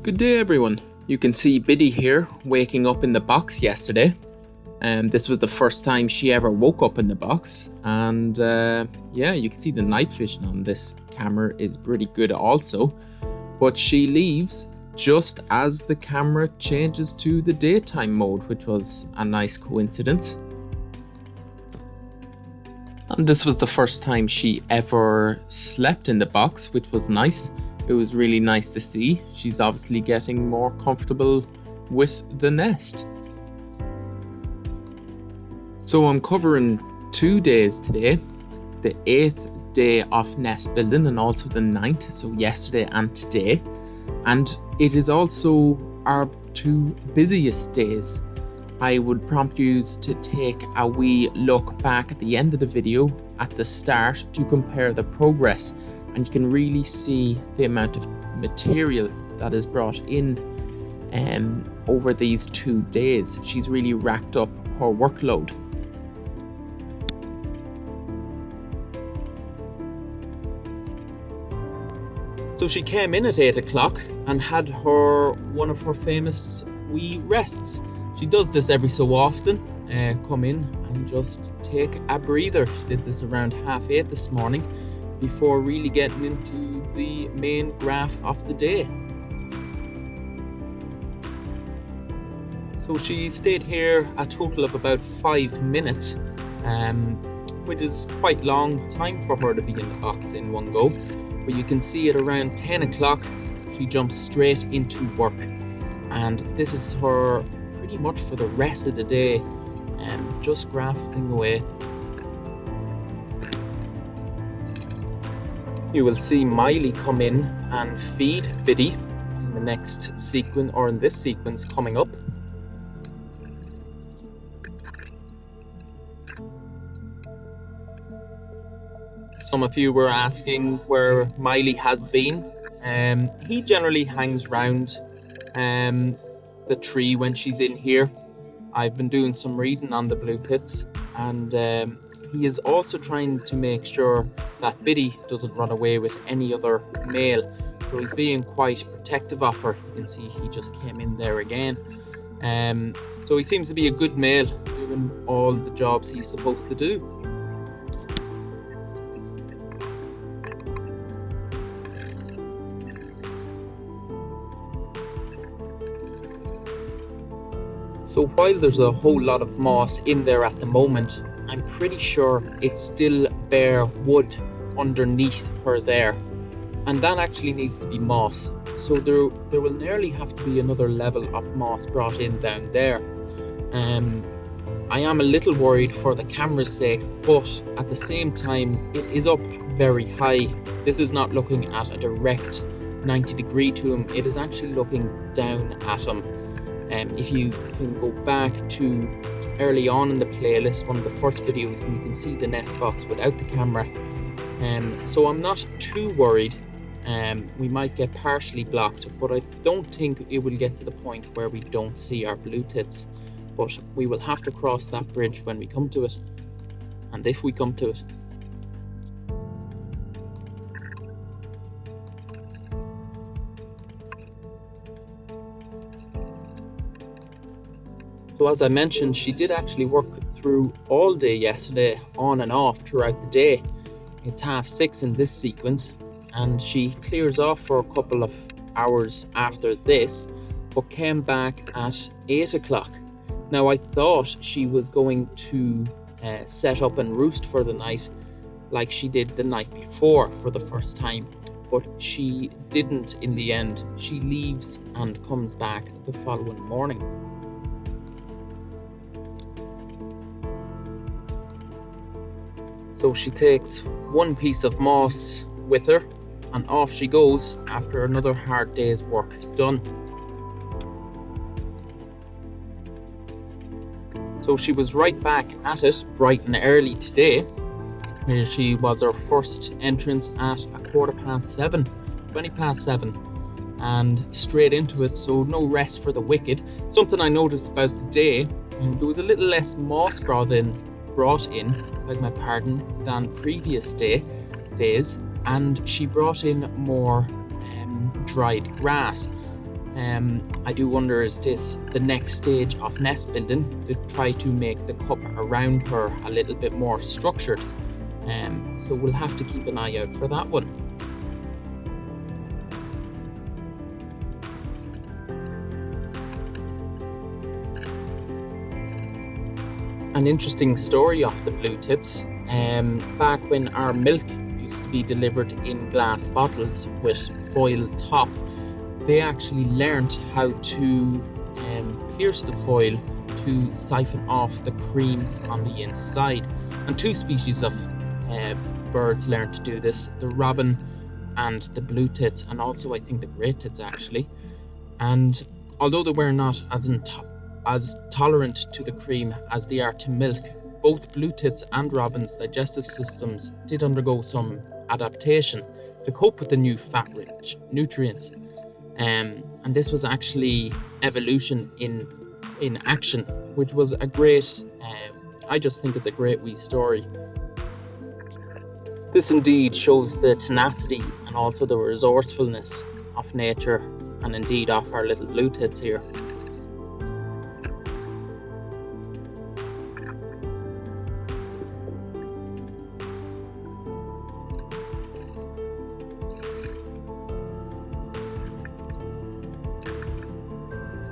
Good day everyone. You can see Biddy here waking up in the box yesterday. This was the first time she ever woke up in the box, and yeah, you can see the night vision on this camera is pretty good also, but she leaves just as the camera changes to the daytime mode, which was a nice coincidence. And this was the first time she ever slept in the box, which was nice. It was really nice to see. She's obviously getting more comfortable with the nest. So I'm covering 2 days today, the 8th day of nest building and also the 9th, so yesterday and today. And it is also our 2 busiest days. I would prompt you to take a wee look back at the end of the video at the start to compare the progress, and you can really see the amount of material that is brought in over these 2 days. She's really racked up her workload. So she came in at 8 o'clock and had one of her famous wee rests. She does this every so often, come in and just take a breather. She did this around 8:30 this morning before really getting into the main graph of the day. So she stayed here a total of about 5 minutes, which is quite long time for her to be in the box in one go. But you can see at around 10 o'clock she jumps straight into work, and this is her pretty much for the rest of the day, just grafting away. You will see Miley come in and feed Biddy in the next sequence, or in this sequence coming up. Some of you were asking where Miley has been. He generally hangs round the tree when she's in here. I've been doing some reading on the blue pits, and he is also trying to make sure that Biddy doesn't run away with any other male. So he's being quite protective of her. You can see he just came in there again. So he seems to be a good male, doing all the jobs he's supposed to do. So while there's a whole lot of moss in there at the moment, I'm pretty sure it's still bare wood underneath her there, and that actually needs to be moss. So there will nearly have to be another level of moss brought in down there. I am a little worried for the camera's sake, but at the same time it is up very high. This is not looking at a direct 90-degree to him, it is actually looking down at him. If you can go back to early on in the playlist, one of the first videos, and you can see the nest box without the camera. So I'm not too worried. We might get partially blocked, but I don't think it will get to the point where we don't see our blue tits. But we will have to cross that bridge when we come to it, and if we come to it. So as I mentioned, she did actually work through all day yesterday, on and off throughout the day. It's 6:30 in this sequence, and she clears off for a couple of hours after this, but came back at 8 o'clock. Now I thought she was going to set up and roost for the night like she did the night before for the first time, but she didn't in the end. She leaves and comes back the following morning. So she takes one piece of moss with her, and off she goes after another hard day's work done. So she was right back at it bright and early today. She was her first entrance at 7:15, 7:20, and straight into it, so no rest for the wicked. Something I noticed about today, there was a little less moss brought in, than previous days, and she brought in more dried grass. I do wonder, is this the next stage of nest building, to try to make the cup around her a little bit more structured. So we'll have to keep an eye out for that one. An interesting story of the blue tips. Back when our milk used to be delivered in glass bottles with foil top, they actually learned how to pierce the foil to siphon off the cream on the inside. And two species of birds learned to do this: the robin and the blue tits, and also I think the grey tits actually. And although they were not as tolerant to the cream as they are to milk, both blue tits and robins' digestive systems did undergo some adaptation to cope with the new fat-rich nutrients. And this was actually evolution in action, which was a great, I just think it's a great wee story. This indeed shows the tenacity and also the resourcefulness of nature, and indeed of our little blue tits here.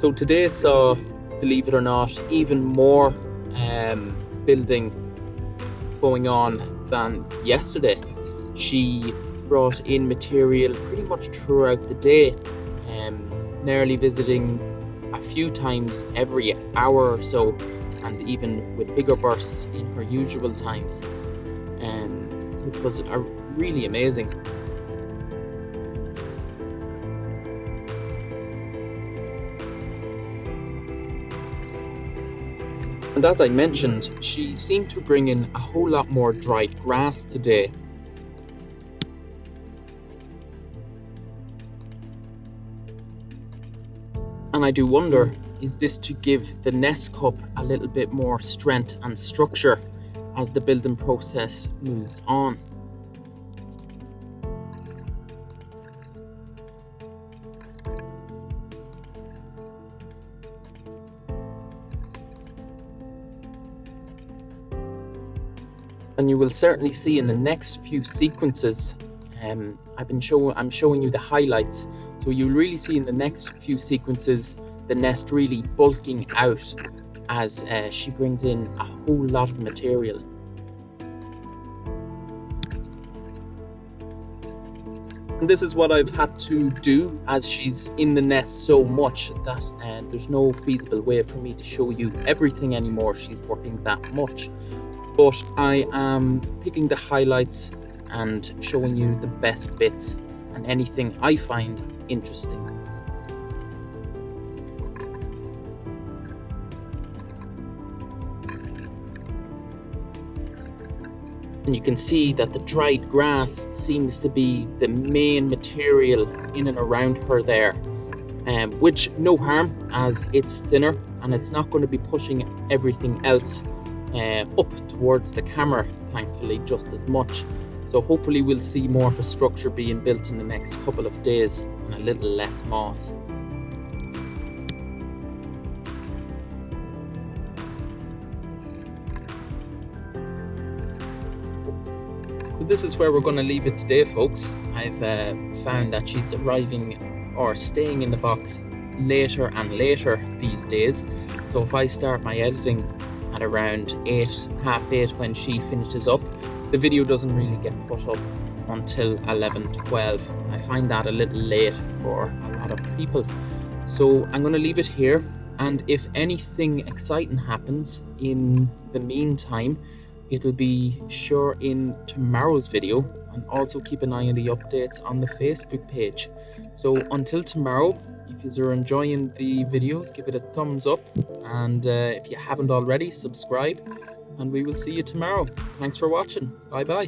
So today saw, believe it or not, even more building going on than yesterday. She brought in material pretty much throughout the day, nearly visiting a few times every hour or so, and even with bigger bursts in her usual times, which was really amazing. And as I mentioned, she seemed to bring in a whole lot more dried grass today. And I do wonder, is this to give the nest cup a little bit more strength and structure as the building process moves on? And you will certainly see in the next few sequences, I'm showing you the highlights, so you'll really see in the next few sequences the nest really bulking out as she brings in a whole lot of material. And this is what I've had to do, as she's in the nest so much that there's no feasible way for me to show you everything anymore. She's working that much. But I am picking the highlights and showing you the best bits and anything I find interesting. And you can see that the dried grass seems to be the main material in and around her there, which no harm, as it's thinner and it's not going to be pushing everything else up towards the camera, thankfully, just as much. So hopefully we'll see more of a structure being built in the next couple of days and a little less moss. So this is where we're going to leave it today, folks. I've found that she's arriving or staying in the box later and later these days. So if I start my editing at around half 8 when she finishes up, the video doesn't really get put up until 11, 12. I find that a little late for a lot of people. So I'm going to leave it here, and if anything exciting happens in the meantime, it'll be sure in tomorrow's video, and also keep an eye on the updates on the Facebook page. So until tomorrow, if you're enjoying the video, give it a thumbs up, and if you haven't already, subscribe, and we will see you tomorrow. Thanks for watching. Bye bye.